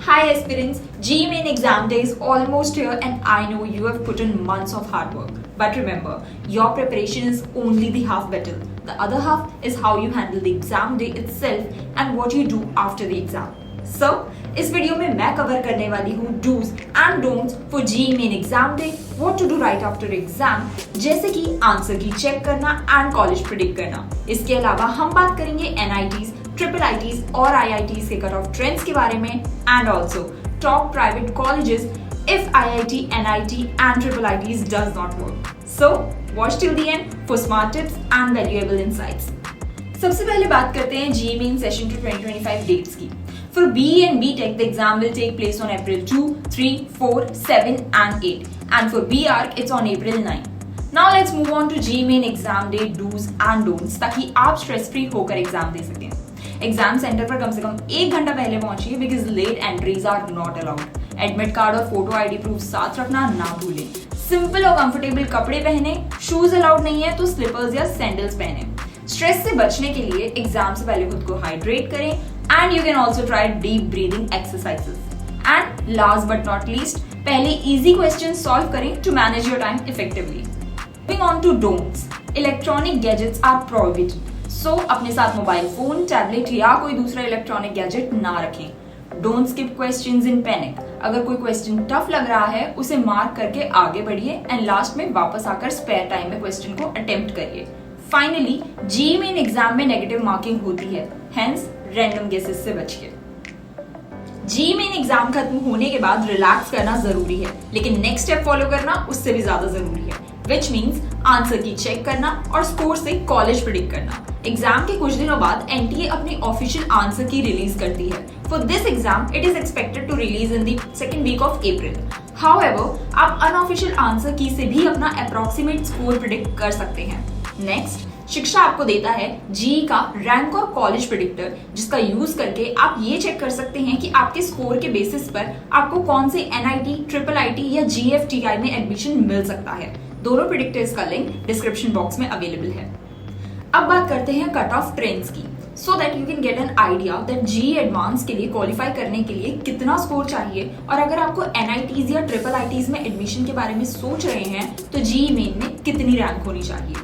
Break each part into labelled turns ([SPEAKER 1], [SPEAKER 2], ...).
[SPEAKER 1] Hi aspirants, GE main exam day is almost here and I know you have put in months of hard work. But remember, your preparation is only the half battle. The other half is how you handle the exam day itself and what you do after the exam. So, इस video में मैं cover करने वाली हूँ do's and don'ts for GE main exam day, what to do right after exam, जैसे कि answer की check करना and college predict करना. इसके अलावा हम बात करेंगे NITs, ट्रिपल IITs और IITs के कट ऑफ ट्रेंड्स के बारे में and also top private colleges if IIT, NIT and triple IITs does not work. So watch till the end for smart tips and valuable insights. सबसे पहले बात करते हैं GE main session 2025 dates की. For BE and BTech, the exam will take place on April 2, 3, 4, 7 and 8. And for BArch, it's on April 9. Now let's move on to GE main exam day do's and don'ts ताकि आप stress free होकर exam दे सकें. Exam centre पर कम से कम 1 घंटा पहले पहुंचिए because late entries are not allowed. Admit card और फोटो आईडी प्रूफ साथ रखना ना भूलें. सिंपल और कंफर्टेबल कपड़े पहने. शूज अलाउड नहीं है तो स्लीपर्स या सैंडल्स पहने. स्ट्रेस से बचने के लिए एग्जाम से पहले खुद को हाइड्रेट करें and you can also try deep breathing exercises. And last but not least, पहले इजी क्वेश्चन सॉल्व करें to manage your time effectively. Moving on to don'ts. Electronic gadgets are prohibited. So अपने साथ mobile phone, tablet या कोई दूसरा electronic gadget ना रखें. Don't skip questions in panic. अगर कोई क्वेश्चन टफ लग रहा है उसे मार्क करके आगे बढ़िए एंड लास्ट में वापस आकर स्पेयर टाइम में क्वेश्चन को अटेम्प्ट करिए. फाइनली, GE मेन एग्जाम में नेगेटिव मार्किंग होती है, हेंस रैंडम गेसेस से बचिए. GE मेन एग्जाम खत्म होने के बाद रिलैक्स करना जरूरी है, लेकिन नेक्स्ट स्टेप फॉलो करना उससे भी ज्यादा जरूरी है, विच मीन्स आंसर की चेक करना और स्कोर से कॉलेज प्रिडिक्ट करना. एग्जाम के कुछ दिनों बाद NTA अपनी ऑफिशियल आंसर की रिलीज करती है. For this exam it is expected to release in the second week of April. However, आप अनऑफिशियल आंसर की से भी अपना अप्रॉक्सीमेट स्कोर प्रिडिक्ट कर सकते हैं. नेक्स्ट, शिक्षा आपको देता है GE का रैंक और कॉलेज प्रेडिक्टर, जिसका यूज करके आप ये चेक कर सकते हैं कि आपके स्कोर के बेसिस पर आपको कौन से NIT, ट्रिपल IT या GFTI में एडमिशन मिल सकता है. दोनों प्रेडिक्टर्स का लिंक डिस्क्रिप्शन बॉक्स में अवेलेबल है. अब बात करते हैं कट ऑफ ट्रेंड्स की, so that you can get an idea that GE advance के लिए क्वालिफाई करने के लिए कितना स्कोर चाहिए. और अगर आपको NITs या ट्रिपल IITs में एडमिशन के बारे में सोच रहे हैं तो GE मेन में कितनी रैंक होनी चाहिए.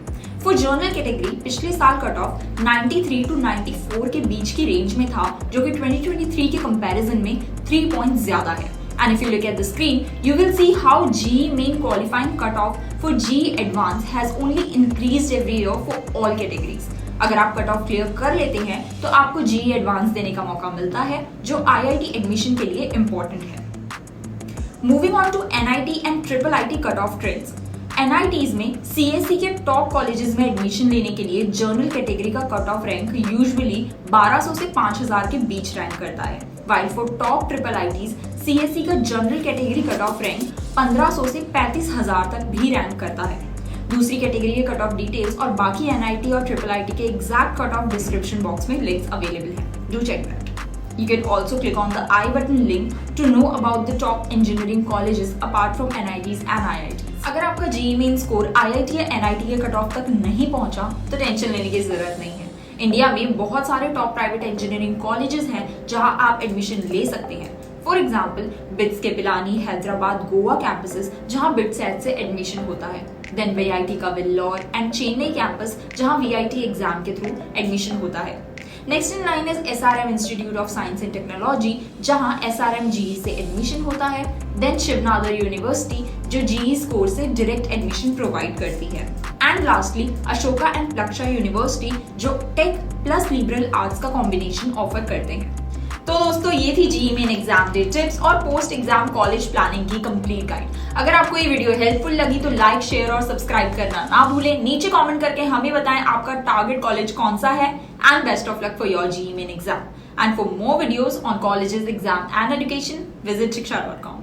[SPEAKER 1] फॉर जनरल कैटेगरी पिछले साल कट ऑफ 93 to 94 के बीच की रेंज में था, जो कि 2023 के कंपैरिजन में 3 पॉइंट ज्यादा है. And if you look at the screen, you will see how GE main qualifying cutoff for GE Advanced has only increased every year for all categories. अगर आप कट ऑफ क्लियर कर लेते हैं तो आपको GE Advanced देने का मौका मिलता है, जो IIT एडमिशन के लिए इम्पोर्टेंट है. Moving on to NIT and triple IT cut off trends. NITs में CSE के टॉप कॉलेजेस में एडमिशन लेने के लिए जर्नल कैटेगरी का कट ऑफ रैंक यूजुअली 1200 से 5000 के बीच रैंक करता है. While for top triple ITs, CSE का general category cut off rank 1500 से 35,000 तक भी रैंक करता है. दूसरी कैटेगरी के कट ऑफ डिटेल्स और बाकी NIT और ट्रिपल IT के exact cut off description box में लिंक्स अवेलेबल है. Do check that. You can also click on the I button link to know about the top engineering colleges apart from NITs and IITs. अगर आपका GE main score IIT या NIT के cut off तक नहीं पहुंचा तो tension लेने की जरूरत नहीं है. इंडिया में बहुत सारे टॉप प्राइवेट इंजीनियरिंग कॉलेजेस हैं जहां आप एडमिशन ले सकते हैं. फॉर एग्जाम्पल, बिट्स के पिलानी, हैदराबाद, गोवा कैंपसेस जहां बिट्सैट से एडमिशन होता है. देन VIT का वेल्लोर एंड चेन्नई कैंपस जहां VIT एग्जाम के थ्रू एडमिशन होता है. Next in line is SRM institute of science and technology जहां SRM GE से एडमिशन होता है. देन शिवनादर यूनिवर्सिटी जो GE स्कोर से डायरेक्ट एडमिशन प्रोवाइड करती है. And lastly Ashoka and Plaksha university जो टेक प्लस लिबरल आर्ट्स का कॉम्बिनेशन ऑफर करते हैं. तो दोस्तों, ये थी GE main exam day tips और पोस्ट एग्जाम कॉलेज प्लानिंग की कंप्लीट गाइड. अगर आपको ये वीडियो हेल्पफुल लगी तो लाइक, शेयर और सब्सक्राइब करना ना भूलें. नीचे कमेंट करके हमें बताएं आपका टारगेट कॉलेज कौन सा है. And best of luck for your GE main exam. And for more videos on colleges, exam and education, visit shiksha.com.